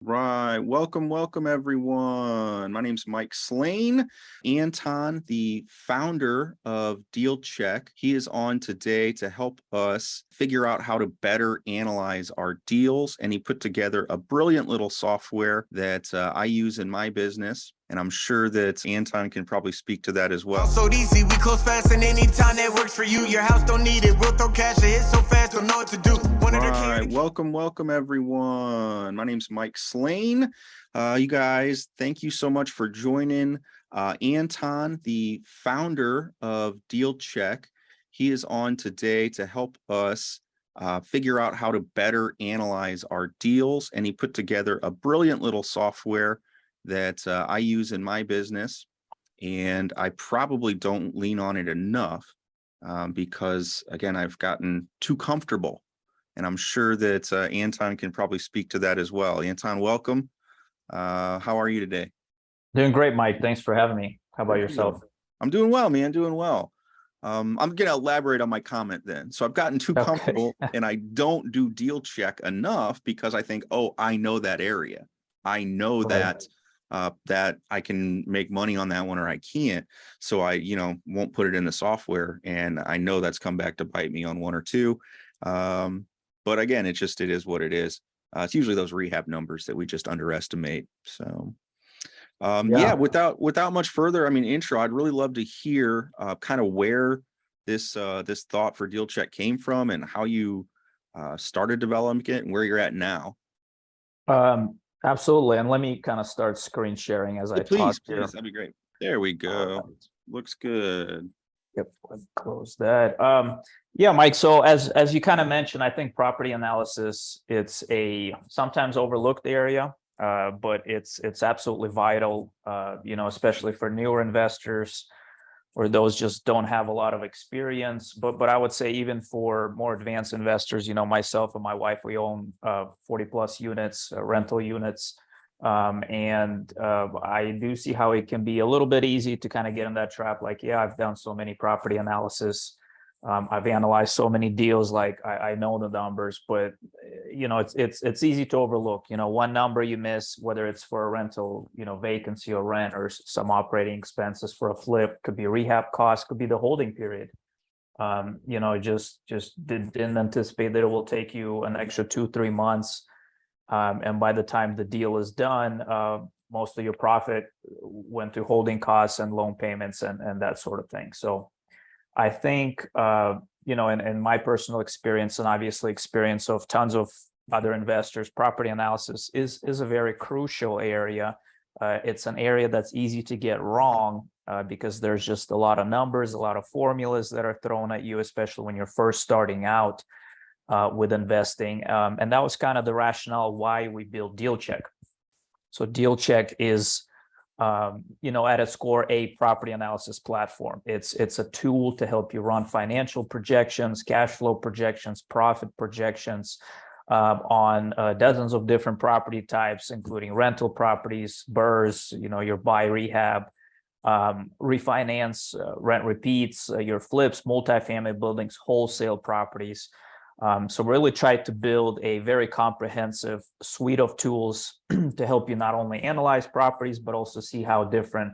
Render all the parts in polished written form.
Right. Welcome, everyone. My name's Mike Slane. Anton, the founder of Dealcheck, he is on today to help us figure out how to better analyze our deals. And he put together a brilliant little software that I use in my business. And I'm sure that Anton can probably speak to that as well. So easy, we close fast, and anytime that works for you. Your house don't need it, we'll throw cash at it so fast, don't know what to do. Right. Welcome, everyone. My name's Mike Slane. You guys, thank you so much for joining. Anton, the founder of Dealcheck, he is on today to help us figure out how to better analyze our deals. And he put together a brilliant little software that I use in my business. And I probably don't lean on it enough because, again, I've gotten too comfortable. And I'm sure that Anton can probably speak to that as well. Anton, welcome. How are you today? Doing great, Mike. Thanks for having me. How about yourself? I'm doing well, man. Doing well. I'm going to elaborate on my comment then. So I've gotten too comfortable and I don't do deal check enough because I think, oh, I know that area. I know that I can make money on that one or I can't. So I, won't put it in the software. And I know that's come back to bite me on one or two. But again, it is what it is. It's usually those rehab numbers that we just underestimate. So, without much further, intro, I'd really love to hear kind of where this thought for Dealcheck came from and how you started developing it and where you're at now. Absolutely. And let me kind of start screen sharing as I talk here. Please, that'd be great. There we go. Looks good. Yep, let's close that. Yeah, Mike. So as you kind of mentioned, I think property analysis, it's a sometimes overlooked area, but it's absolutely vital, especially for newer investors or those just don't have a lot of experience. But I would say even for more advanced investors, myself and my wife, we own 40 plus units, rental units. And I do see how it can be a little bit easy to kind of get in that trap. Like, yeah, I've done so many property analysis. I've analyzed so many deals, like I know the numbers, but it's easy to overlook. One number you miss, whether it's for a rental, vacancy or rent, or some operating expenses for a flip, could be rehab costs, could be the holding period. Just didn't anticipate that it will take you an extra 2-3 months. And by the time the deal is done, most of your profit went to holding costs and loan payments and that sort of thing. So I think, in my personal experience and obviously experience of tons of other investors, property analysis is a very crucial area. It's an area that's easy to get wrong because there's just a lot of numbers, a lot of formulas that are thrown at you, especially when you're first starting out with investing. And that was kind of the rationale why we built Dealcheck. So Dealcheck is, at its core, a property analysis platform. It's a tool to help you run financial projections, cash flow projections, profit projections on dozens of different property types, including rental properties, BRRRRs, your buy, rehab, refinance, rent repeats, your flips, multifamily buildings, wholesale properties. So really tried to build a very comprehensive suite of tools to help you not only analyze properties, but also see how different,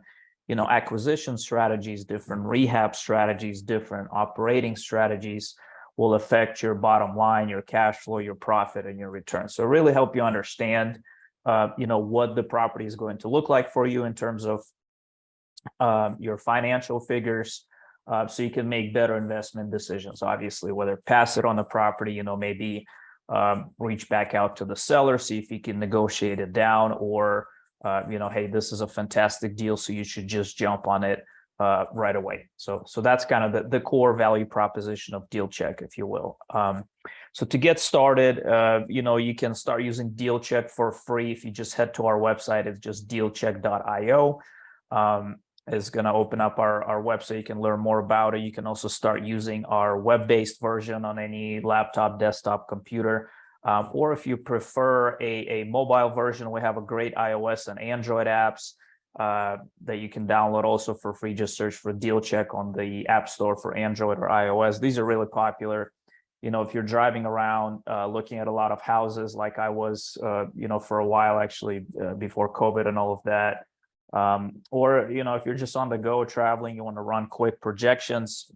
acquisition strategies, different rehab strategies, different operating strategies will affect your bottom line, your cash flow, your profit, and your return. So really help you understand, what the property is going to look like for you in terms of your financial figures. So you can make better investment decisions, obviously, whether pass it on the property, maybe reach back out to the seller, see if you can negotiate it down, or, hey, this is a fantastic deal, so you should just jump on it right away. So that's kind of the core value proposition of Dealcheck, if you will. So to get started, you can start using Dealcheck for free. If you just head to our website, it's just dealcheck.io. Is going to open up our website. You can learn more about it. You can also start using our web-based version on any laptop, desktop, computer, or if you prefer a mobile version, we have a great iOS and Android apps that you can download also for free. Just search for Dealcheck on the App Store for Android or iOS. These are really popular. if you're driving around looking at a lot of houses like I was, for a while actually before COVID and all of that, or, if you're just on the go traveling, you want to run quick projections,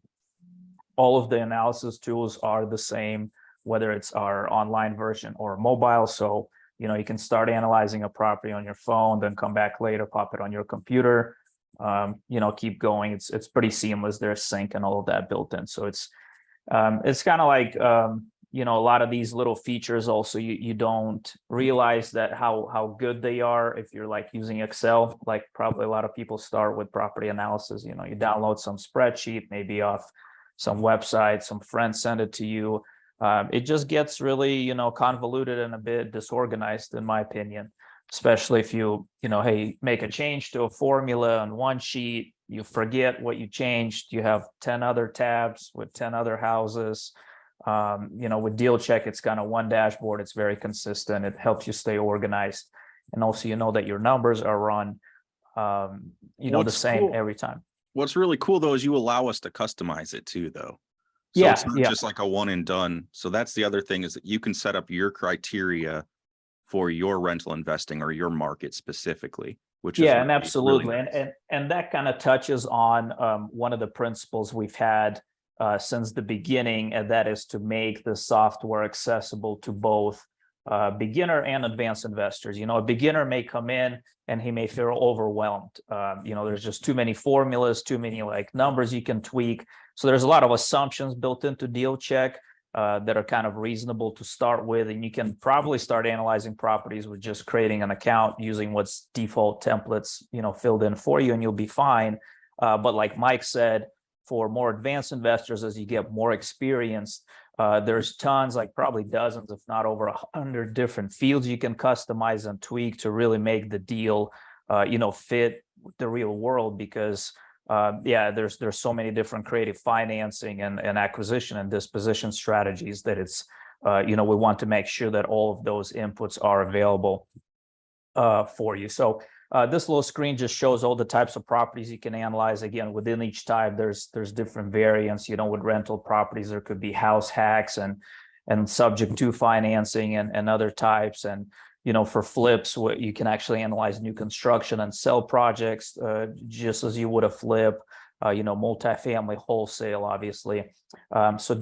all of the analysis tools are the same, whether it's our online version or mobile. So, you can start analyzing a property on your phone, then come back later, pop it on your computer, keep going. It's pretty seamless. There's sync and all of that built in. So it's kind of like, a lot of these little features also, you don't realize that how good they are if you're like using Excel. Like probably a lot of people start with property analysis, you download some spreadsheet, maybe off some website, some friends send it to you. It just gets really, convoluted and a bit disorganized, in my opinion, especially if you hey, make a change to a formula on one sheet, you forget what you changed, you have 10 other tabs with 10 other houses. With Dealcheck, it's kind of one dashboard. It's very consistent. It helps you stay organized. And also, that your numbers are run, the same every time. What's really cool though, is you allow us to customize it too, though. So Yeah, it's not just like a one and done. So that's the other thing, is that you can set up your criteria for your rental investing or your market specifically, which is and really, absolutely. really nice. And that kind of touches on one of the principles we've had since the beginning, and that is to make the software accessible to both beginner and advanced investors. A beginner may come in and he may feel overwhelmed. There's just too many formulas, too many like numbers you can tweak. So there's a lot of assumptions built into Dealcheck that are kind of reasonable to start with. And you can probably start analyzing properties with just creating an account using what's default templates, filled in for you, and you'll be fine. But like Mike said, for more advanced investors, as you get more experienced, there's tons, like probably dozens, if not over 100 different fields you can customize and tweak to really make the deal, fit with the real world. Because there's so many different creative financing and acquisition and disposition strategies that it's, we want to make sure that all of those inputs are available for you. So this little screen just shows all the types of properties you can analyze. Again, within each type, there's different variants. With rental properties, there could be house hacks and subject to financing and other types. And for flips, you can actually analyze new construction and sell projects just as you would a flip. Multifamily wholesale, obviously. So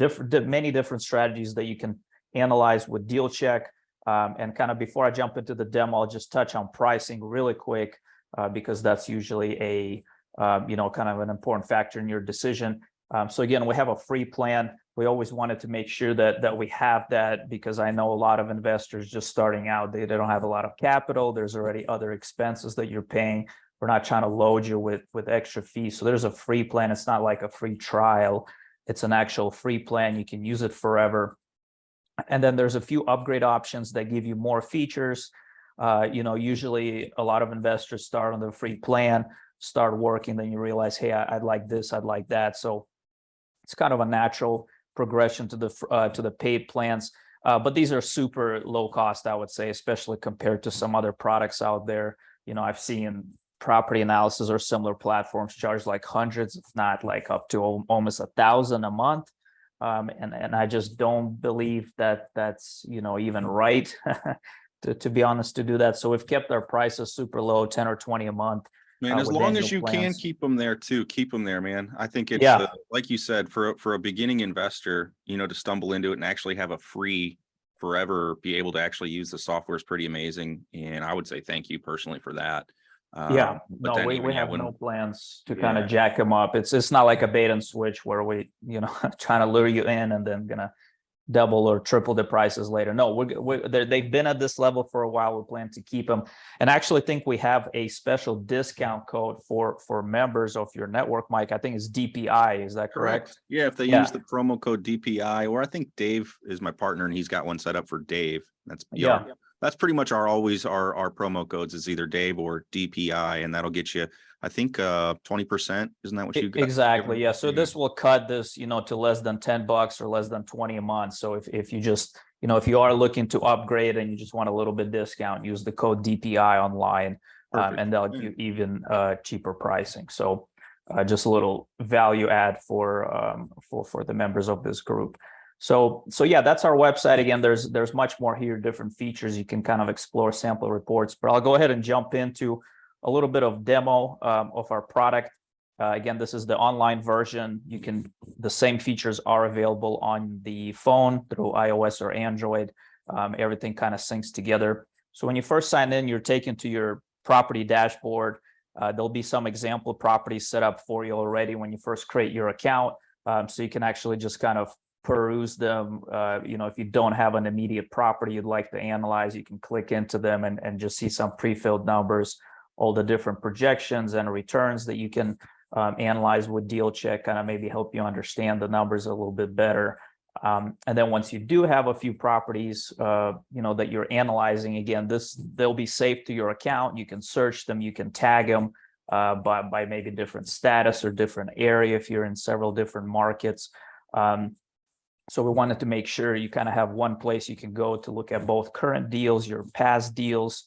many different strategies that you can analyze with Dealcheck. And kind of before I jump into the demo, I'll just touch on pricing really quick because that's usually a kind of an important factor in your decision. So again, we have a free plan. We always wanted to make sure that we have that, because I know a lot of investors just starting out, they don't have a lot of capital. There's already other expenses that you're paying. We're not trying to load you with extra fees. So there's a free plan. It's not like a free trial. It's an actual free plan. You can use it forever. And then there's a few upgrade options that give you more features. Usually a lot of investors start on the free plan, start working, then you realize, hey, I'd like this, I'd like that. So it's kind of a natural progression to the paid plans. But these are super low cost, I would say, especially compared to some other products out there. I've seen property analysis or similar platforms charge like hundreds, if not like up to almost $1,000 a month. And I just don't believe that that's, even right, to be honest, to do that. So we've kept our prices super low, 10 or 20 a month. Man, as long as you can keep them there too, keep them there, man. I think it's like you said, for a beginning investor, to stumble into it and actually have a free forever, be able to actually use the software is pretty amazing. And I would say thank you personally for that. We have no plans to kind of jack them up. It's not like a bait and switch where we, trying to lure you in and then gonna double or triple the prices later. No, they've been at this level for a while. We plan to keep them, and I actually think we have a special discount code for members of your network, Mike. I think it's DPI. Is that correct? Yeah, if they use the promo code DPI, or I think Dave is my partner and he's got one set up for Dave. That's pretty much our promo codes is either Dave or DPI, and that'll get you, I think, 20%. Isn't that what you got? Exactly. Yeah. So this will cut this, to less than $10 or less than 20 a month. So if you just, if you are looking to upgrade and you just want a little bit discount, use the code DPI online, and they'll give even cheaper pricing. So just a little value add for the members of this group. So yeah, that's our website. Again, there's much more here, different features. You can kind of explore sample reports, but I'll go ahead and jump into a little bit of demo of our product. Again, this is the online version. The same features are available on the phone through iOS or Android. Everything kind of syncs together. So when you first sign in, you're taken to your property dashboard. There'll be some example properties set up for you already when you first create your account. So you can actually just kind of peruse them. If you don't have an immediate property you'd like to analyze, you can click into them and just see some pre-filled numbers, all the different projections and returns that you can analyze with Dealcheck, kind of maybe help you understand the numbers a little bit better. And then once you do have a few properties, that you're analyzing, again, they'll be saved to your account. You can search them, you can tag them by maybe different status or different area if you're in several different markets. So we wanted to make sure you kind of have one place you can go to look at both current deals, your past deals,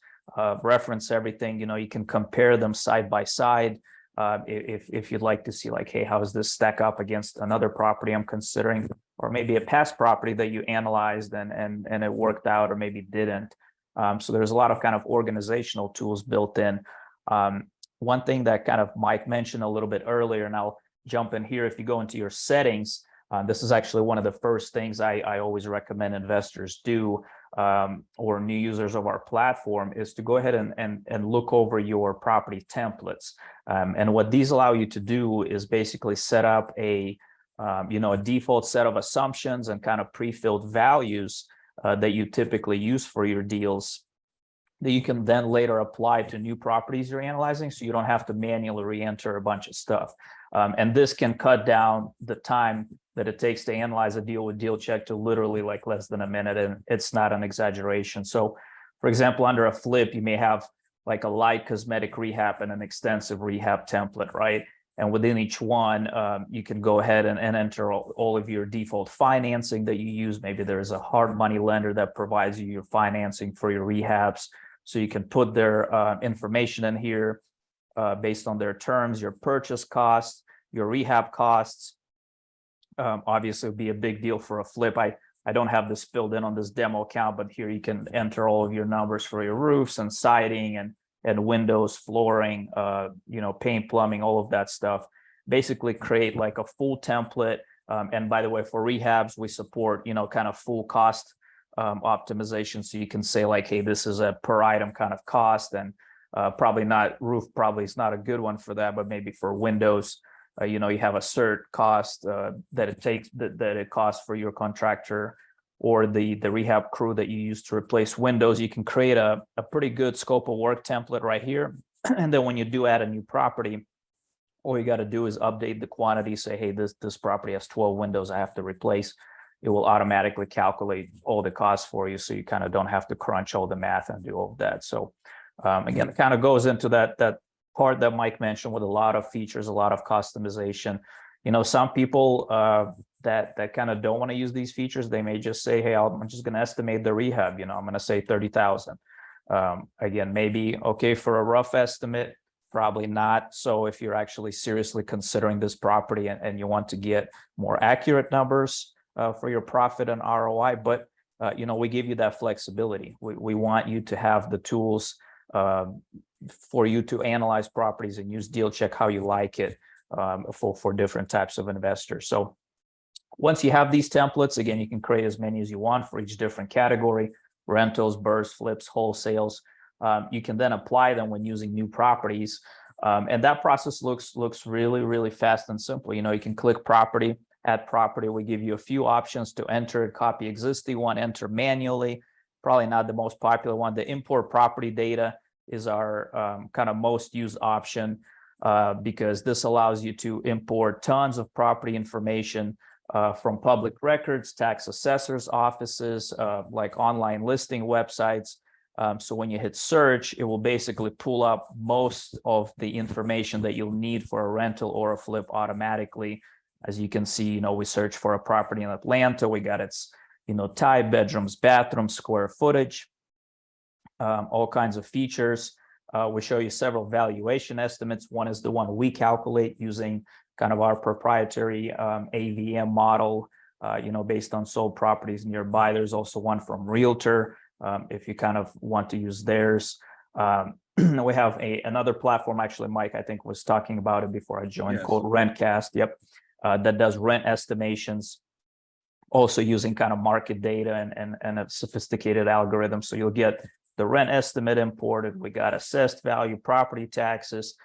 reference everything. You can compare them side by side. If you'd like to see like, hey, how does this stack up against another property I'm considering, or maybe a past property that you analyzed and it worked out or maybe didn't. So there's a lot of kind of organizational tools built in. One thing that kind of Mike mentioned a little bit earlier, and I'll jump in here, if you go into your settings, this is actually one of the first things I always recommend investors do, or new users of our platform, is to go ahead and look over your property templates. And what these allow you to do is basically set up a default set of assumptions and kind of pre-filled values that you typically use for your deals that you can then later apply to new properties you're analyzing, so you don't have to manually re-enter a bunch of stuff. And this can cut down the time that it takes to analyze a deal with Dealcheck to literally like less than a minute, and it's not an exaggeration. So, for example, under a flip, you may have like a light cosmetic rehab and an extensive rehab template, right? And within each one, you can go ahead and enter all of your default financing that you use. Maybe there's a hard money lender that provides you your financing for your rehabs. So you can put their information in here based on their terms, your purchase costs, your rehab costs. Obviously, it would be a big deal for a flip. I don't have this filled in on this demo account, but here you can enter all of your numbers for your roofs and siding and windows, flooring, paint, plumbing, all of that stuff. Basically create like a full template. And by the way, for rehabs, we support, kind of full cost optimization. So you can say like, hey, this is a per item kind of cost, and probably not roof, probably is not a good one for that, but maybe for windows, you have a cert cost that it costs for your contractor or the rehab crew that you use to replace windows. You can create a pretty good scope of work template right here. And then when you do add a new property, all you got to do is update the quantity, say, hey, this property has 12 windows I have to replace. It will automatically calculate all the costs for you, so you kind of don't have to crunch all the math and do all of that. So again, it kind of goes into that part that Mike mentioned with a lot of features, a lot of customization. Some people that kind of don't want to use these features, they may just say, hey, I'm just going to estimate the rehab, I'm going to say 30,000. Again, maybe okay for a rough estimate, probably not. So if you're actually seriously considering this property and you want to get more accurate numbers for your profit and ROI, but we give you that flexibility. We want you to have the tools for you to analyze properties and use Dealcheck how you like it for different types of investors. So once you have these templates, again, you can create as many as you want for each different category: rentals, bursts, flips, wholesales. You can then apply them when using new properties. And that process looks really, really fast and simple. You can click property, add property. We give you a few options to enter, copy existing one, enter manually. Probably not the most popular one. The import property data is our kind of most used option because this allows you to import tons of property information from public records, tax assessors' offices, like online listing websites. So when you hit search, it will basically pull up most of the information that you'll need for a rental or a flip automatically. As you can see, we search for a property in Atlanta. We got its, type, bedrooms, bathrooms, square footage, all kinds of features. We show you several valuation estimates. One is the one we calculate using kind of our proprietary AVM model. based on sold properties nearby. There's also one from Realtor, if you kind of want to use theirs. We have another platform, actually, Mike, I think was talking about it before I joined, Yes. called Rentcast. Yep. That does rent estimations, also using kind of market data and a sophisticated algorithm. So you'll get the rent estimate imported. We got assessed value, property taxes,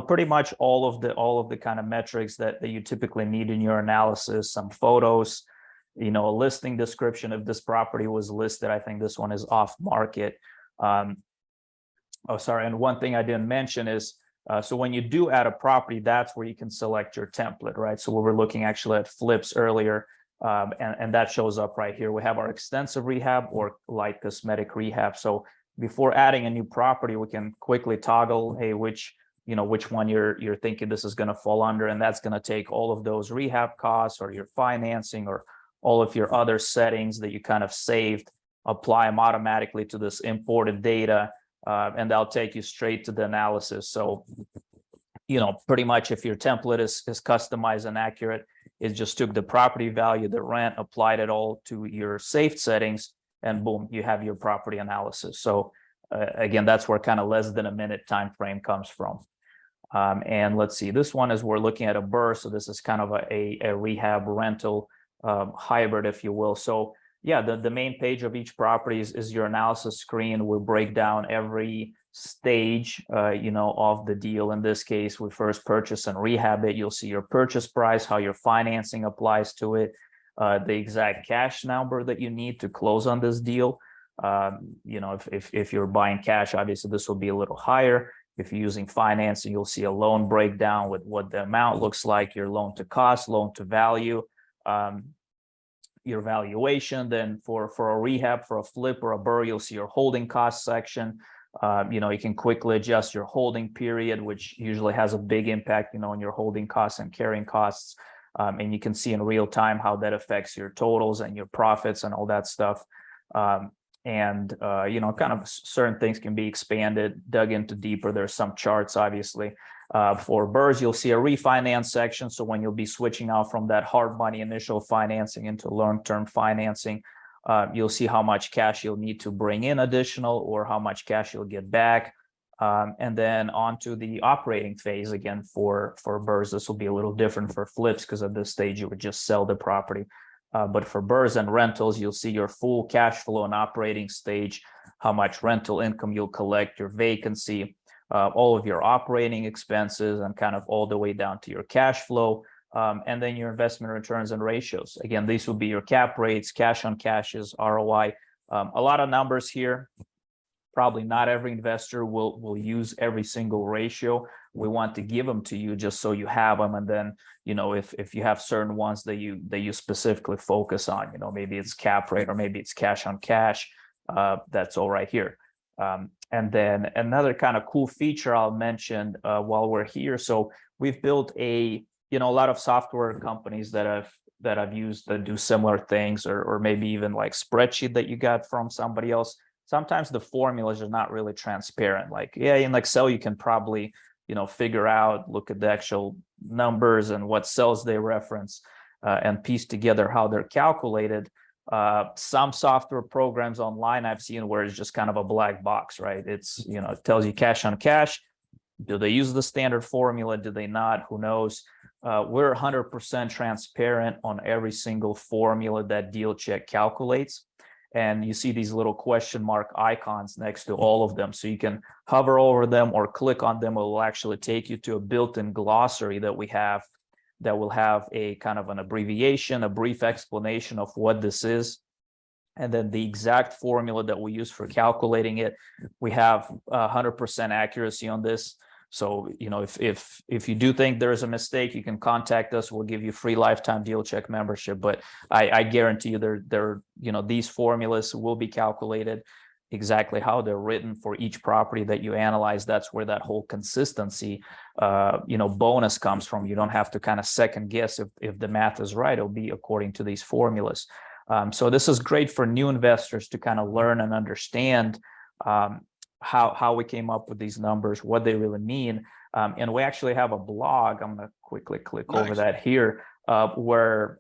pretty much all of the kind of metrics that you typically need in your analysis, some photos, a listing description if this property was listed. I think this one is off market. And one thing I didn't mention is, so when you do add a property, that's where you can select your template, right? So we were looking actually at flips earlier, and that shows up right here. We have our extensive rehab or light cosmetic rehab. So before adding a new property, we can quickly toggle, hey, which one you're thinking this is going to fall under, and that's going to take all of those rehab costs or your financing or all of your other settings that you kind of saved, apply them automatically to this imported data. And that'll take you straight to the analysis. So, pretty much if your template is customized and accurate, it just took the property value, the rent, applied it all to your saved settings, and boom, you have your property analysis. So again, that's where kind of less than a minute time frame comes from. And let's see, this one is we're looking at a BRRRR. So this is kind of a rehab rental hybrid, if you will. So yeah, the main page of each property is your analysis screen. We'll break down every stage, of the deal. In this case, we first purchase and rehab it. You'll see your purchase price, how your financing applies to it, the exact cash number that you need to close on this deal. If you're buying cash, obviously this will be a little higher. If you're using financing, you'll see a loan breakdown with what the amount looks like, your loan to cost, loan to value, your valuation. Then for a rehab, for a flip or a BRRRR, you'll see your holding cost section. You can quickly adjust your holding period, which usually has a big impact, on your holding costs and carrying costs. And you can see in real time how that affects your totals and your profits and all that stuff. Kind of certain things can be expanded, dug into deeper. There's some charts, obviously. For BRRRRs, you'll see a refinance section. So when you'll be switching out from that hard money initial financing into long-term financing, you'll see how much cash you'll need to bring in additional or how much cash you'll get back. And then on to the operating phase. Again, for BRRRRs, this will be a little different for flips because at this stage you would just sell the property. But for BRRRRs and rentals, you'll see your full cash flow and operating stage, how much rental income you'll collect, your vacancy, all of your operating expenses, and kind of all the way down to your cash flow, and then your investment returns and ratios. Again, these will be your cap rates, cash on cashes, ROI. A lot of numbers here. Probably not every investor will use every single ratio. We want to give them to you just so you have them, and then if you have certain ones that you specifically focus on, maybe it's cap rate or maybe it's cash on cash, that's all right here. And then another kind of cool feature I'll mention while we're here. So we've built a lot of software companies that I've used that do similar things, or maybe even like spreadsheet that you got from somebody else. Sometimes the formulas are not really transparent. Like, yeah, in Excel, you can probably, figure out, look at the actual numbers and what cells they reference, and piece together how they're calculated. Some software programs online I've seen where it's just kind of a black box, right? It's, it tells you cash on cash. Do they use the standard formula? Do they not? Who knows? We're 100% transparent on every single formula that Dealcheck calculates. And you see these little question mark icons next to all of them. So you can hover over them or click on them. It will actually take you to a built-in glossary that we have that will have a kind of an abbreviation, a brief explanation of what this is, and then the exact formula that we use for calculating it. We have 100% accuracy on this. So, if you do think there is a mistake, you can contact us. We'll give you free lifetime Dealcheck membership. But I guarantee you, these formulas will be calculated exactly how they're written for each property that you analyze. That's where that whole consistency, bonus comes from. You don't have to kind of second guess if the math is right. It'll be according to these formulas. So this is great for new investors to kind of learn and understand. how we came up with these numbers, what they really mean. And we actually have a blog. I'm going to quickly click over that here, where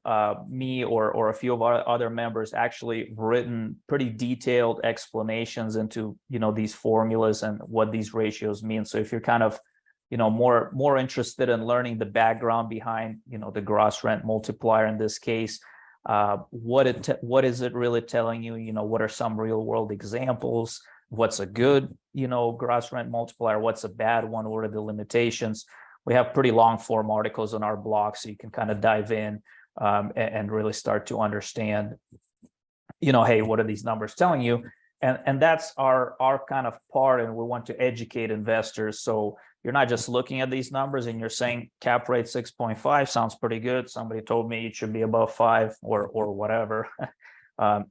me or a few of our other members actually written pretty detailed explanations into, these formulas and what these ratios mean. So if you're kind of, more interested in learning the background behind, the gross rent multiplier in this case, what is it really telling you? What are some real world examples? What's a good, gross rent multiplier? What's a bad one? What are the limitations? We have pretty long form articles on our blog, so you can kind of dive in and really start to understand, hey, what are these numbers telling you? And that's our kind of part, and we want to educate investors. So you're not just looking at these numbers and you're saying cap rate 6.5 sounds pretty good. Somebody told me it should be above 5 or whatever.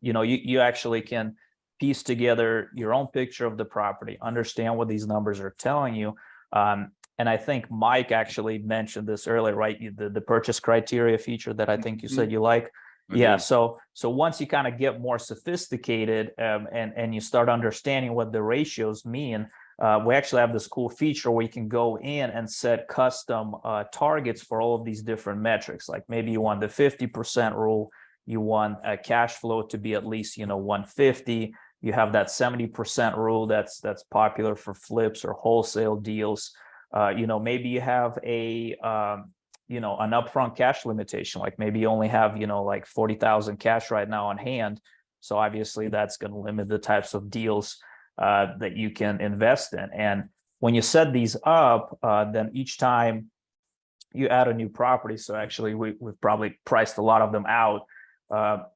You actually can piece together your own picture of the property, understand what these numbers are telling you. And I think Mike actually mentioned this earlier, right? The purchase criteria feature that I think you said you like. Yeah. So once you kind of get more sophisticated and you start understanding what the ratios mean, we actually have this cool feature where you can go in and set custom targets for all of these different metrics. Like maybe you want the 50% rule, you want a cash flow to be at least 150. You have that 70% rule that's popular for flips or wholesale deals. Maybe you have an upfront cash limitation, like maybe you only have, like 40,000 cash right now on hand. So obviously that's going to limit the types of deals that you can invest in. And when you set these up, then each time you add a new property, so actually we've probably priced a lot of them out,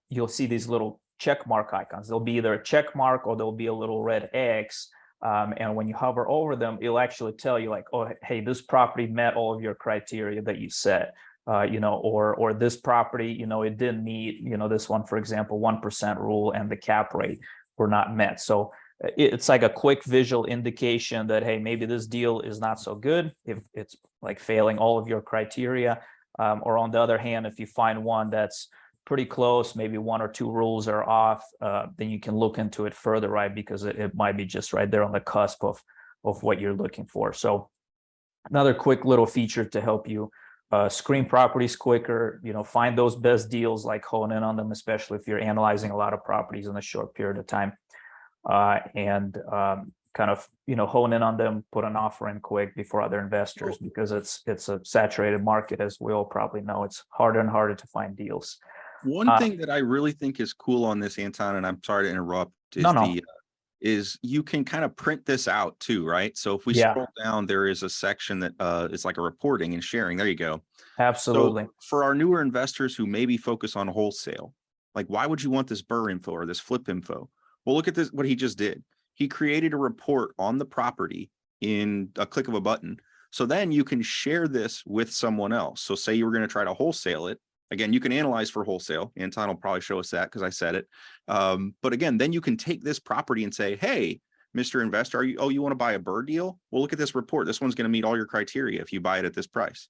you'll see these little check mark icons. There'll be either a check mark or there'll be a little red X. And when you hover over them, it'll actually tell you like, oh, hey, this property met all of your criteria that you set, or this property, it didn't meet, this one, for example, 1% rule and the cap rate were not met. So it's like a quick visual indication that, hey, maybe this deal is not so good if it's like failing all of your criteria. Or on the other hand, if you find one that's pretty close, maybe 1 or 2 rules are off, then you can look into it further, right? Because it might be just right there on the cusp of what you're looking for. So another quick little feature to help you screen properties quicker, find those best deals, like hone in on them, especially if you're analyzing a lot of properties in a short period of time, and kind of, hone in on them, put an offer in quick before other investors, because it's a saturated market, as we all probably know. It's harder and harder to find deals. One thing that I really think is cool on this, Anton, and I'm sorry to interrupt, is is you can kind of print this out too, right? So if we scroll down, there is a section that is like a reporting and sharing. There you go. Absolutely. So for our newer investors who maybe focus on wholesale, like why would you want this BRRRR info or this flip info? Well, look at this, what he just did. He created a report on the property in a click of a button. So then you can share this with someone else. So say you were going to try to wholesale it. Again, you can analyze for wholesale. Anton will probably show us that because I said it. But again, then you can take this property and say, hey, Mr. Investor, you want to buy a BRRRR deal? Well, look at this report. This one's going to meet all your criteria if you buy it at this price.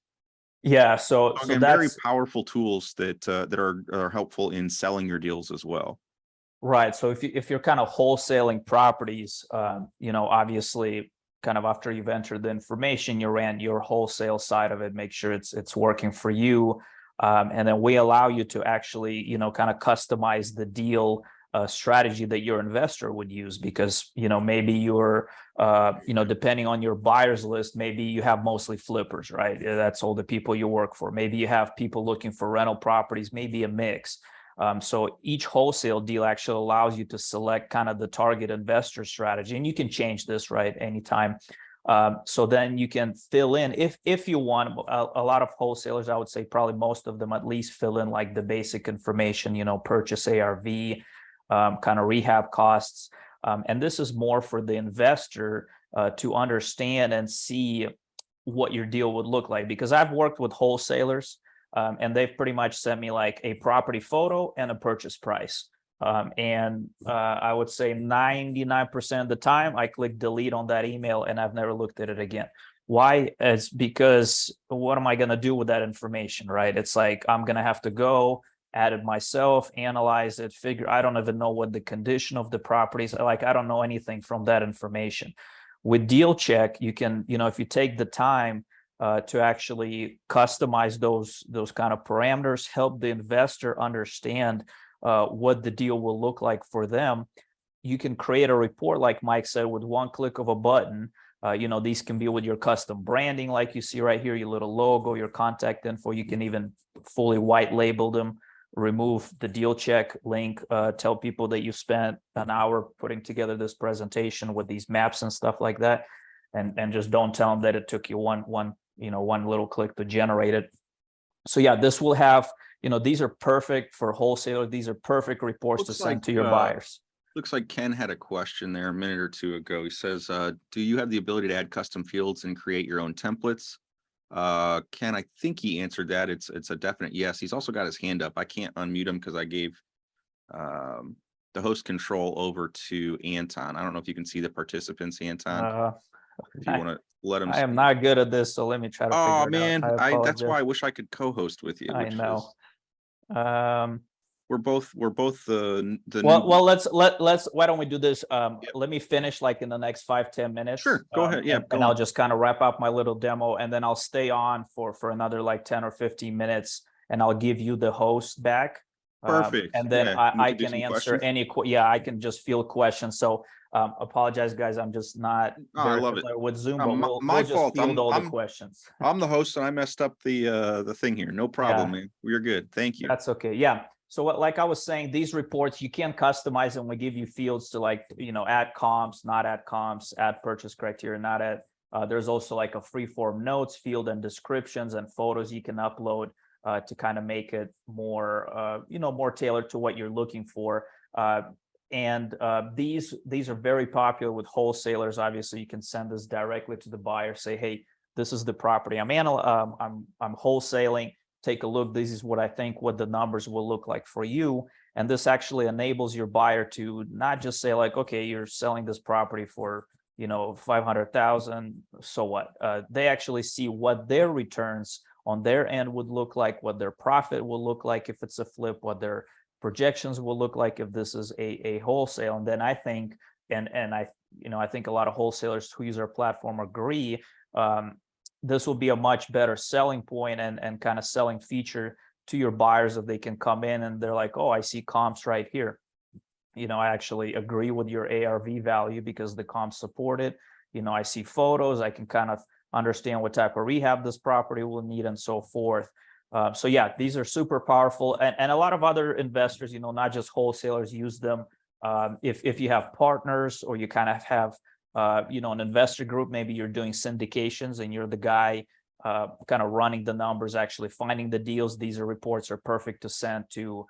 Yeah. So again, that's very powerful tools that are helpful in selling your deals as well. Right. So if you're kind of wholesaling properties, obviously, kind of after you've entered the information, you ran your wholesale side of it, make sure it's working for you. And then we allow you to actually, kind of customize the deal strategy that your investor would use, because, maybe you're, depending on your buyer's list, maybe you have mostly flippers, right? That's all the people you work for. Maybe you have people looking for rental properties, maybe a mix. So each wholesale deal actually allows you to select kind of the target investor strategy, and you can change this, right, anytime. So then you can fill in if you want. A lot of wholesalers, I would say probably most of them at least, fill in like the basic information, purchase ARV, kind of rehab costs. And this is more for the investor to understand and see what your deal would look like, because I've worked with wholesalers and they've pretty much sent me like a property photo and a purchase price. And I would say 99% of the time I click delete on that email and I've never looked at it again. Why? It's because what am I going to do with that information, right? It's like I'm going to have to go added myself, analyze it, figure, I don't even know what the condition of the property is. Like, I don't know anything from that information. With Dealcheck, you can, if you take the time to actually customize those kind of parameters, help the investor understand what the deal will look like for them. You can create a report, like Mike said, with one click of a button. These can be with your custom branding, like you see right here, your little logo, your contact info. You can even fully white label them, remove the Dealcheck link, tell people that you spent an hour putting together this presentation with these maps and stuff like that, and just don't tell them that it took you one little click to generate it. So yeah, this will have, these are perfect for wholesalers. These are perfect reports to send to your buyers. Looks like Ken had a question there a minute or two ago. He says, do you have the ability to add custom fields and create your own templates? Ken, I think he answered that. It's a definite yes. He's also got his hand up. I can't unmute him because I gave the host control over to Anton. I don't know if you can see the participants, Anton. If you want to let him. I am not good at this, so let me try to figure it out. Oh man, that's why I wish I could co-host with you. I know. We're both the well, let's why don't we do this? Let me finish like in the next 5-10 minutes. Sure, go ahead. Yeah, and I'll just kind of wrap up my little demo, and then I'll stay on for another like 10 or 15 minutes, and I'll give you the host back. Perfect. And then I can answer any I can just field questions. So apologize, guys. I'm just not very familiar with Zoom, but we'll just field all the questions. I'm the host, and I messed up the thing here. No problem, man. We're good. Thank you. That's okay. Yeah. So like I was saying, these reports, you can customize them. We give you fields to like, add comps, not add comps, add purchase criteria, not add. There's also like a free form notes field and descriptions and photos you can upload to kind of make it more, more tailored to what you're looking for. And these are very popular with wholesalers. Obviously, you can send this directly to the buyer. Say, hey, this is the property I'm wholesaling. Take a look. This is what I think what the numbers will look like for you. And this actually enables your buyer to not just say like, okay, you're selling this property for, 500,000. So what? They actually see what their returns on their end would look like, what their profit will look like if it's a flip, what their projections will look like if this is a wholesale. And then I think, and I think a lot of wholesalers who use our platform agree, this will be a much better selling point and kind of selling feature to your buyers if they can come in and they're like, oh, I see comps right here. I actually agree with your ARV value because the comps support it. I see photos. I can kind of understand what type of rehab this property will need and so forth. So yeah, these are super powerful. And a lot of other investors, not just wholesalers, use them. If you have partners or you kind of have an investor group, maybe you're doing syndications and you're the guy kind of running the numbers, actually finding the deals. These reports are perfect to send to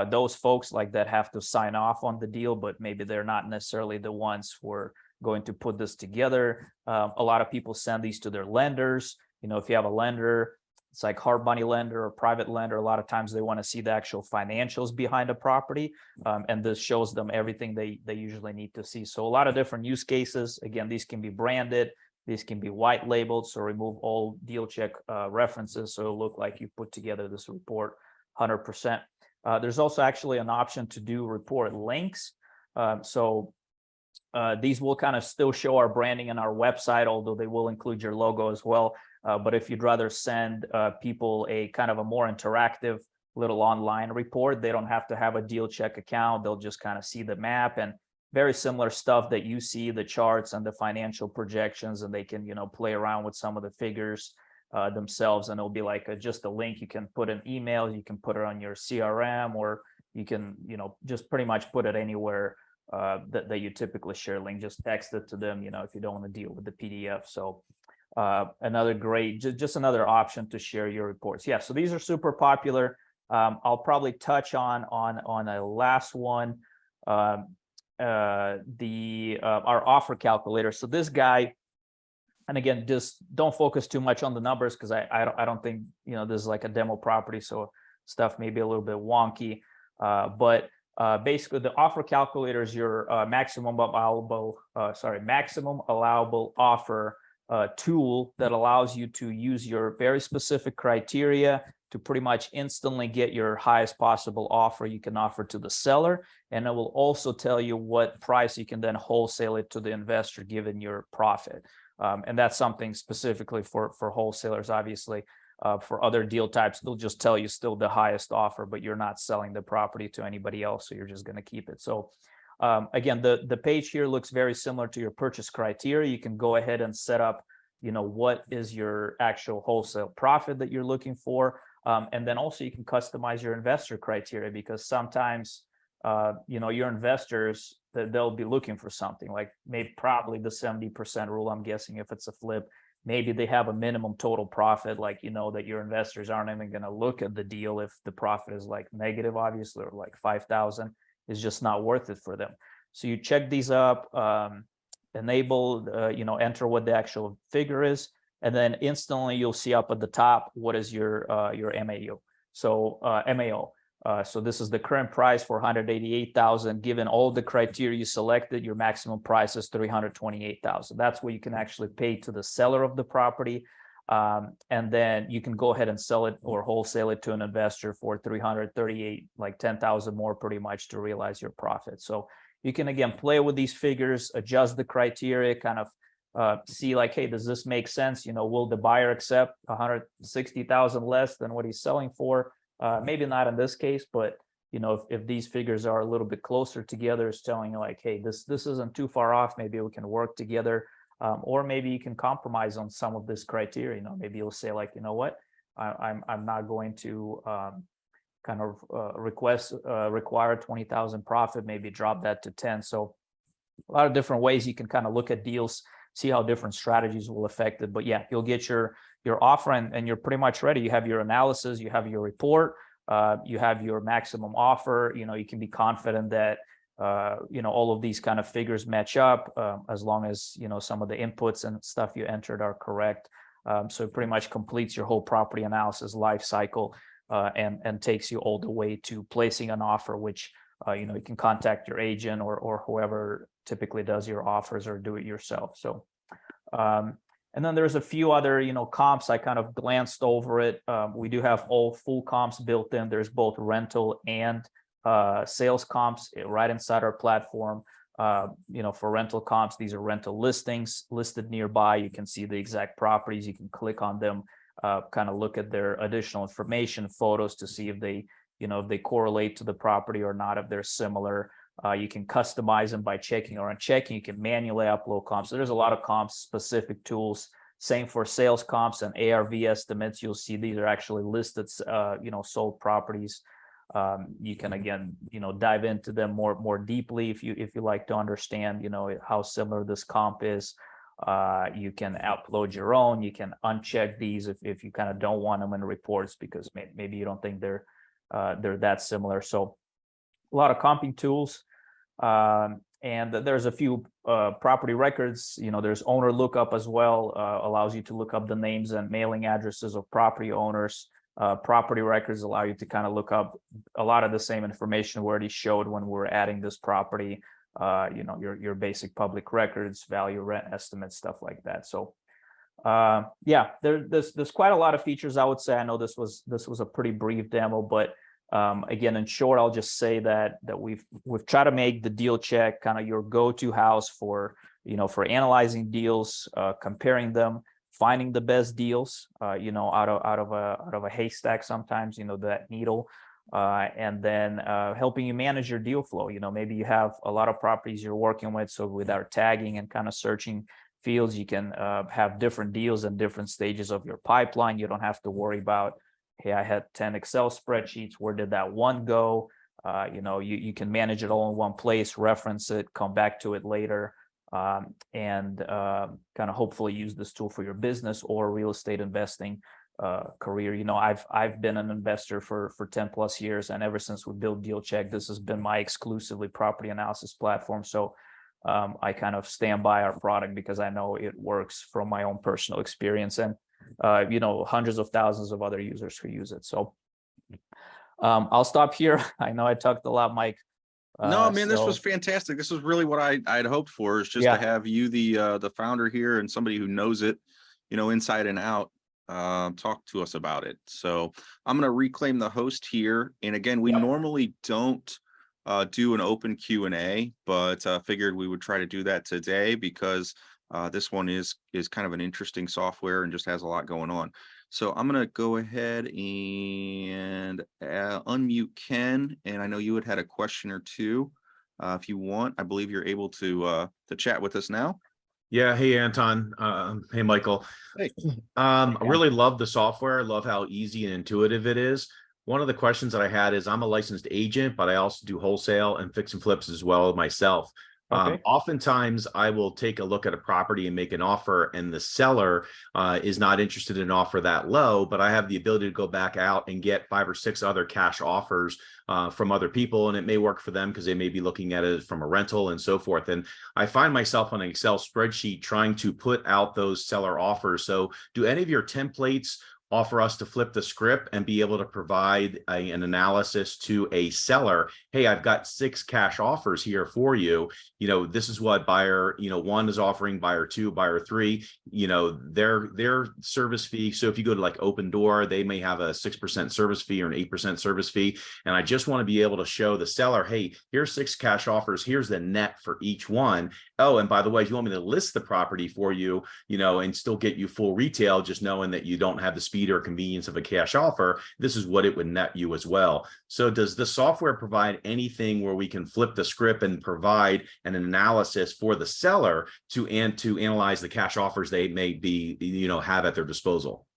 those folks like that have to sign off on the deal, but maybe they're not necessarily the ones who are going to put this together. A lot of people send these to their lenders. If you have a lender, it's like hard money lender or private lender. A lot of times they want to see the actual financials behind a property. And this shows them everything they usually need to see. So a lot of different use cases. Again, these can be branded. These can be white labeled. So remove all Dealcheck references. So it'll look like you put together this report 100%. There's also actually an option to do report links. These will kind of still show our branding and our website, although they will include your logo as well. But if you'd rather send people a kind of a more interactive little online report, they don't have to have a Dealcheck account. They'll just kind of see the map and very similar stuff that you see, the charts and the financial projections, and they can, play around with some of the figures themselves. And it'll be like just a link. You can put an email, you can put it on your CRM, or you can, just pretty much put it anywhere that you typically share link. Just text it to them, if you don't want to deal with the PDF. So another great, just another option to share your reports. Yeah, so these are super popular. I'll probably touch on a last one, our offer calculator. So this guy, and again, just don't focus too much on the numbers because I don't think this is like a demo property, so stuff may be a little bit wonky. But basically, the offer calculator is your maximum allowable offer tool that allows you to use your very specific criteria to pretty much instantly get your highest possible offer you can offer to the seller. And it will also tell you what price you can then wholesale it to the investor given your profit. And that's something specifically for wholesalers, obviously. For other deal types, they'll just tell you still the highest offer, but you're not selling the property to anybody else, so you're just going to keep it. So again, the page here looks very similar to your purchase criteria. You can go ahead and set up, what is your actual wholesale profit that you're looking for. And then also you can customize your investor criteria, because sometimes, your investors, they'll be looking for something like probably the 70% rule, I'm guessing, if it's a flip. Maybe they have a minimum total profit, like, that your investors aren't even going to look at the deal if the profit is like negative, obviously, or like 5,000 is just not worth it for them. So you check these up, enable, enter what the actual figure is, and then instantly you'll see up at the top what is your MAO. So MAO. So this is the current price for 188,000. Given all the criteria you selected, your maximum price is 328,000. That's what you can actually pay to the seller of the property. And then you can go ahead and sell it or wholesale it to an investor for 338, like 10,000 more pretty much to realize your profit. So you can, again, play with these figures, adjust the criteria, kind of see like, hey, does this make sense? Will the buyer accept 160,000 less than what he's selling for? Maybe not in this case, but if these figures are a little bit closer together, it's telling you like, hey, this isn't too far off. Maybe we can work together, or maybe you can compromise on some of this criteria. Maybe you'll say like, what, I'm not going to kind of require 20,000 profit. Maybe drop that to 10. So a lot of different ways you can kind of look at deals, see how different strategies will affect it. But yeah, you'll get your offer and you're pretty much ready. You have your analysis, you have your report, you have your maximum offer. You can be confident that all of these kind of figures match up, as long as some of the inputs and stuff you entered are correct. So it pretty much completes your whole property analysis life cycle, and takes you all the way to placing an offer, which you can contact your agent or whoever typically does your offers, or do it yourself. So and then there's a few other comps. I kind of glanced over it. We do have all full comps built in. There's both rental and sales comps right inside our platform. For rental comps, these are rental listings listed nearby. You can see the exact properties. You can click on them, kind of look at their additional information, photos, to see if they if they correlate to the property or not, if they're similar. You can customize them by checking or unchecking. You can manually upload comps. So there's a lot of comps specific tools. Same for sales comps and ARV estimates. You'll see these are actually listed, sold properties. You can, again, dive into them more deeply if you like to understand, how similar this comp is. You can upload your own. You can uncheck these if you kind of don't want them in reports, because maybe you don't think they're that similar. So a lot of comping tools. And there's a few property records. There's owner lookup as well, allows you to look up the names and mailing addresses of property owners. Property records allow you to kind of look up a lot of the same information we already showed when we were adding this property. Your basic public records, value, rent estimates, stuff like that. So yeah, there's quite a lot of features, I would say. I know this was a pretty brief demo, but again, in short, I'll just say that we've tried to make the Dealcheck kind of your go-to house for analyzing deals, comparing them, finding the best deals, out of a haystack sometimes, that needle, and then helping you manage your deal flow. Maybe you have a lot of properties you're working with, so with our tagging and kind of searching fields, you can have different deals in different stages of your pipeline. You don't have to worry about, hey, I had 10 Excel spreadsheets. Where did that one go? You can manage it all in one place, reference it, come back to it later, and kind of hopefully use this tool for your business or real estate investing career. I've been an investor for 10 plus years, and ever since we built Dealcheck, this has been my exclusively property analysis platform. So I kind of stand by our product because I know it works from my own personal experience, and hundreds of thousands of other users who use it. So I'll stop here. I know I talked a lot, Mike. No, man, this was fantastic. This was really what I'd hoped for, is just to have you, the founder here, and somebody who knows it, inside and out. talk to us about it. So I'm going to reclaim the host here. And again, we Yep. normally don't do an open Q&A, but figured we would try to do that today because this one is kind of an interesting software and just has a lot going on. So I'm going to go ahead and unmute Ken. And I know you had a question or two. If you want, I believe you're able to chat with us now. Yeah. Hey, Anton. Hey, Michael. Hey. I really love the software. I love how easy and intuitive it is. One of the questions that I had is I'm a licensed agent, but I also do wholesale and fix and flips as well myself. Okay. Oftentimes I will take a look at a property and make an offer, and the seller is not interested in an offer that low, but I have the ability to go back out and get 5 or 6 other cash offers from other people, and it may work for them because they may be looking at it from a rental and so forth. And I find myself on an Excel spreadsheet trying to put out those seller offers. So do any of your templates offer us to flip the script and be able to provide an analysis to a seller? Hey, I've got 6 cash offers here for you. You know, this is what buyer, 1 is offering, buyer 2, buyer 3, their service fee. So if you go to like Open Door, they may have a 6% service fee or an 8% service fee. And I just want to be able to show the seller, hey, here's 6 cash offers. Here's the net for each one. Oh, and by the way, if you want me to list the property for you, and still get you full retail, just knowing that you don't have the speed or convenience of a cash offer, this is what it would net you as well. So does the software provide anything where we can flip the script and provide an analysis for the seller to analyze the cash offers they may be, have at their disposal?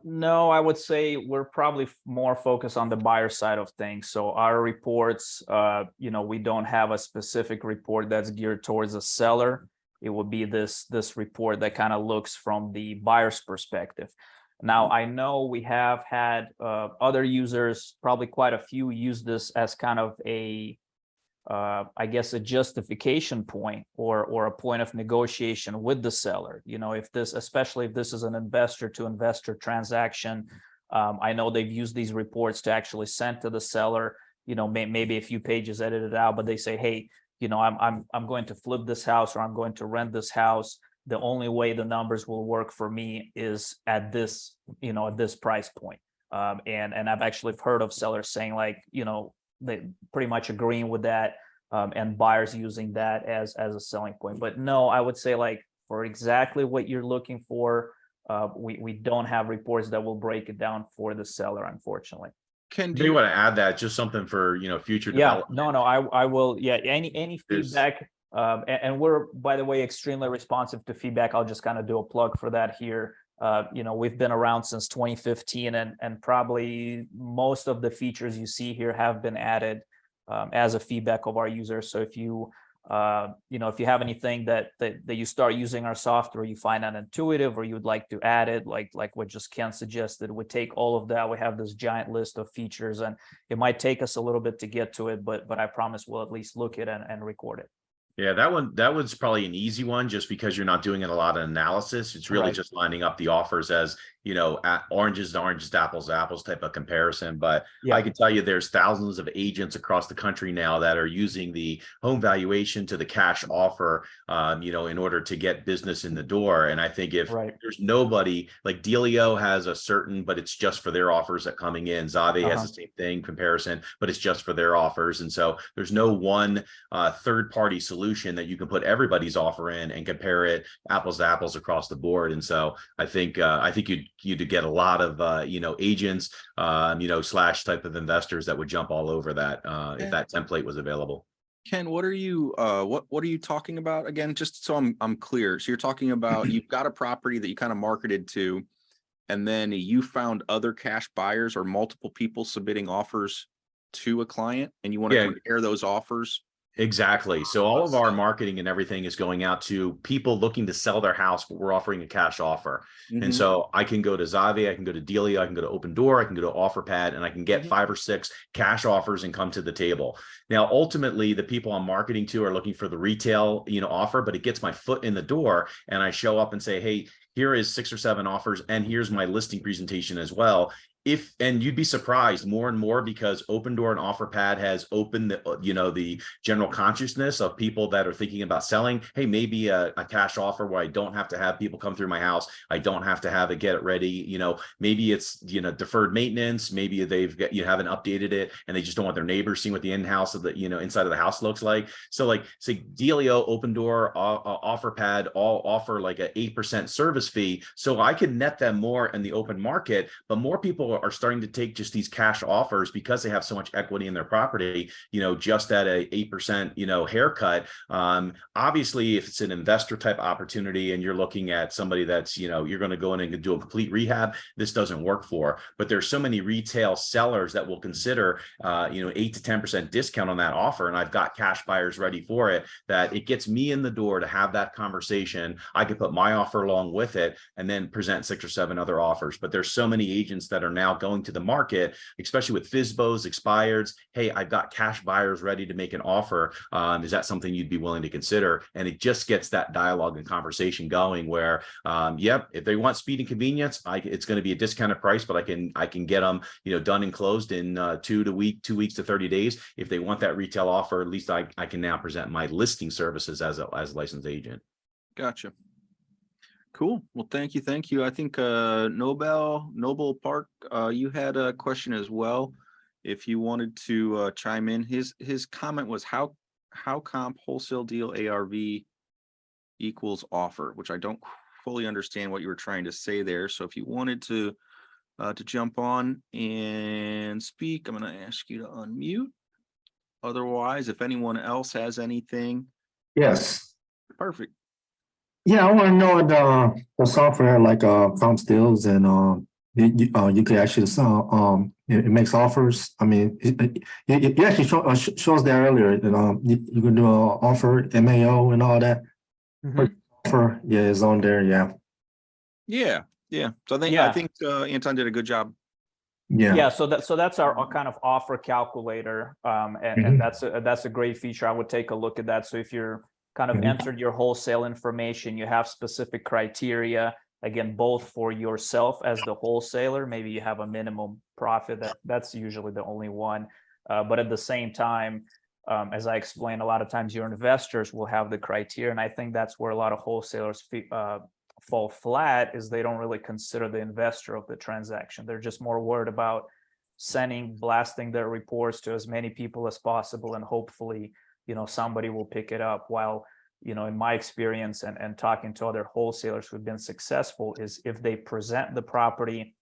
No, I would say we're probably more focused on the buyer side of things. So our reports, we don't have a specific report that's geared towards a seller. It would be this report that kind of looks from the buyer's perspective. Now, I know we have had other users, probably quite a few, use this as kind of a justification point or a point of negotiation with the seller. Especially if this is an investor to investor transaction, I know they've used these reports to actually send to the seller, maybe a few pages edited out, but they say, hey, I'm going to flip this house or I'm going to rent this house. The only way the numbers will work for me is at this, at this price point. And I've actually heard of sellers saying they pretty much agreeing with that, and buyers using that as a selling point. But no, I would say for exactly what you're looking for, we don't have reports that will break it down for the seller, unfortunately. Do you want to add that, just something for future development? No, I will. Yeah, any feedback. And we're, by the way, extremely responsive to feedback. I'll just kind of do a plug for that here. We've been around since 2015, and probably most of the features you see here have been added as a feedback of our users. So if you have anything that you start using our software, you find unintuitive, or you would like to add it, like what just Ken suggested, we take all of that. We have this giant list of features, and it might take us a little bit to get to it, but I promise we'll at least look at it and record it. Yeah, that was probably an easy one, just because you're not doing a lot of analysis. It's really just lining up the offers as, oranges to oranges, apples to apples type of comparison. But yeah, I can tell you there's thousands of agents across the country now that are using the home valuation to the cash offer, in order to get business in the door. And I think if there's nobody, like Dealio has a certain, but it's just for their offers that coming in. Zave has the same thing, comparison, but it's just for their offers. And so there's no one third-party solution that you can put everybody's offer in and compare it apples to apples across the board. And so I think you'd get a lot of agents, slash type of investors that would jump all over that if that template was available. Ken, what are you what are you talking about again? Just so I'm clear. So you're talking about you've got a property that you kind of marketed to, and then you found other cash buyers or multiple people submitting offers to a client, and you want to compare those offers. Exactly. So all of our marketing and everything is going out to people looking to sell their house, but we're offering a cash offer. And so I can go to Zave, I can go to Dealio, I can go to Open Door, I can go to OfferPad, and I can get 5 or 6 cash offers and come to the table. Now, ultimately, the people I'm marketing to are looking for the retail, offer, but it gets my foot in the door, and I show up and say, hey, here is 6 or 7 offers, and here's my listing presentation as well. and you'd be surprised more and more, because Open Door and OfferPad has opened the general consciousness of people that are thinking about selling. Hey, maybe a cash offer where I don't have to have people come through my house. I don't have to have it, get it ready. Maybe it's deferred maintenance. Maybe you haven't updated it, and they just don't want their neighbors seeing what the in-house of the inside of the house looks like. So like say Dealio, Open Door, OfferPad all offer like an 8% service fee, so I can net them more in the open market. But more people are starting to take just these cash offers because they have so much equity in their property, just at a 8%, haircut. Obviously, if it's an investor type opportunity and you're looking at somebody that's, you're going to go in and do a complete rehab, this doesn't work for. But there's so many retail sellers that will consider, 8 to 10% discount on that offer. And I've got cash buyers ready for it, that it gets me in the door to have that conversation. I could put my offer along with it and then present 6 or 7 other offers. But there's so many agents that are now going to the market, especially with FSBOs, expireds. Hey, I've got cash buyers ready to make an offer. Is that something you'd be willing to consider? And it just gets that dialogue and conversation going where, yep, if they want speed and convenience, it's going to be a discounted price, but I can get them, done and closed in 2 weeks to 30 days. If they want that retail offer, at least I can now present my listing services as a licensed agent. Gotcha. Cool. Well, thank you. I think Noble Park, you had a question as well. If you wanted to chime in, his comment was how comp wholesale deal ARV equals offer, which I don't fully understand what you were trying to say there. So if you wanted to jump on and speak, I'm going to ask you to unmute. Otherwise, if anyone else has anything. Yes. Perfect. Yeah, I want to know the software like comp deals and you can actually it makes offers. I mean, it actually shows that earlier. You can do an offer, MAO, and all that. Offer, yeah, is on there. Yeah. So I think Anton did a good job. Yeah. So that's our kind of offer calculator, and that's a great feature. I would take a look at that. So if you're kind of entered your wholesale information, you have specific criteria, again, both for yourself as the wholesaler. Maybe you have a minimum profit, that's usually the only one, but at the same time, as I explained, a lot of times your investors will have the criteria, and I think that's where a lot of wholesalers fall flat, is they don't really consider the investor of the transaction. They're just more worried about blasting their reports to as many people as possible, and hopefully somebody will pick it up. While, in my experience and talking to other wholesalers who've been successful, is if they present the property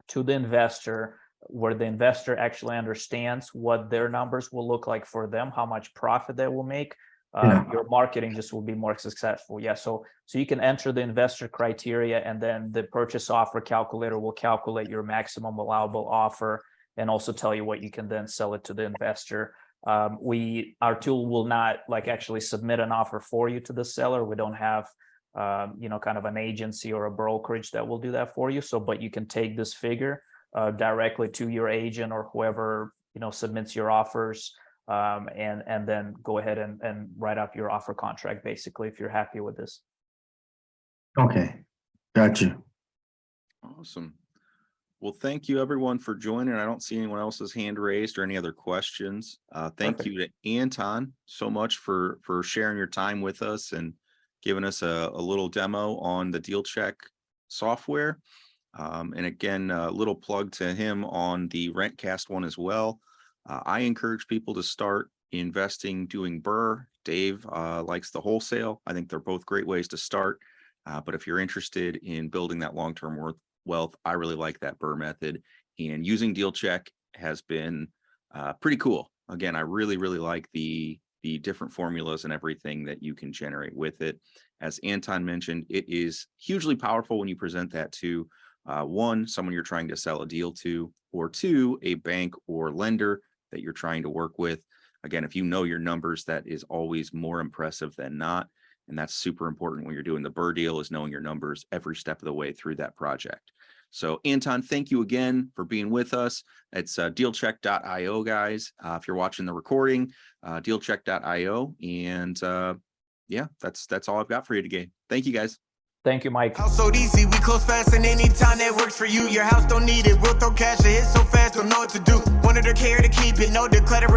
to the investor, where the investor actually understands what their numbers will look like for them, how much profit they will make, your marketing just will be more successful. So you can enter the investor criteria, and then the purchase offer calculator will calculate your maximum allowable offer and also tell you what you can then sell it to the investor. Our tool will not actually submit an offer for you to the seller. We don't have kind of an agency or a brokerage that will do that for you. But you can take this figure directly to your agent or whoever submits your offers, and then go ahead and write up your offer contract, basically, if you're happy with this. Okay, got you. Awesome. Well, thank you everyone for joining. I don't see anyone else's hand raised or any other questions. Thank you to Anton so much for sharing your time with us and giving us a little demo on the Dealcheck software. And again, a little plug to him on the Rentcast one as well. I encourage people to start investing doing BRRRR. Dave likes the wholesale. I think they're both great ways to start. But if you're interested in building that long-term wealth, I really like that BRRRR method, and using Dealcheck has been pretty cool. Again, I really like the different formulas and everything that you can generate with it. As Anton mentioned, it is hugely powerful when you present that to one, someone you're trying to sell a deal to, or two, a bank or lender that you're trying to work with. Again, if you know your numbers, that is always more impressive than not. And that's super important when you're doing the BRRRR deal, is knowing your numbers every step of the way through that project. So Anton, thank you again for being with us. It's dealcheck.io, guys. If you're watching the recording, dealcheck.io. And yeah, that's all I've got for you today. Thank you, guys. Thank you, Mike. Household easy, we close fast and anytime that works for you. Your house don't need it, we'll throw cash, it hits so fast, don't know what to do. Wanted to care to keep it, no declutter.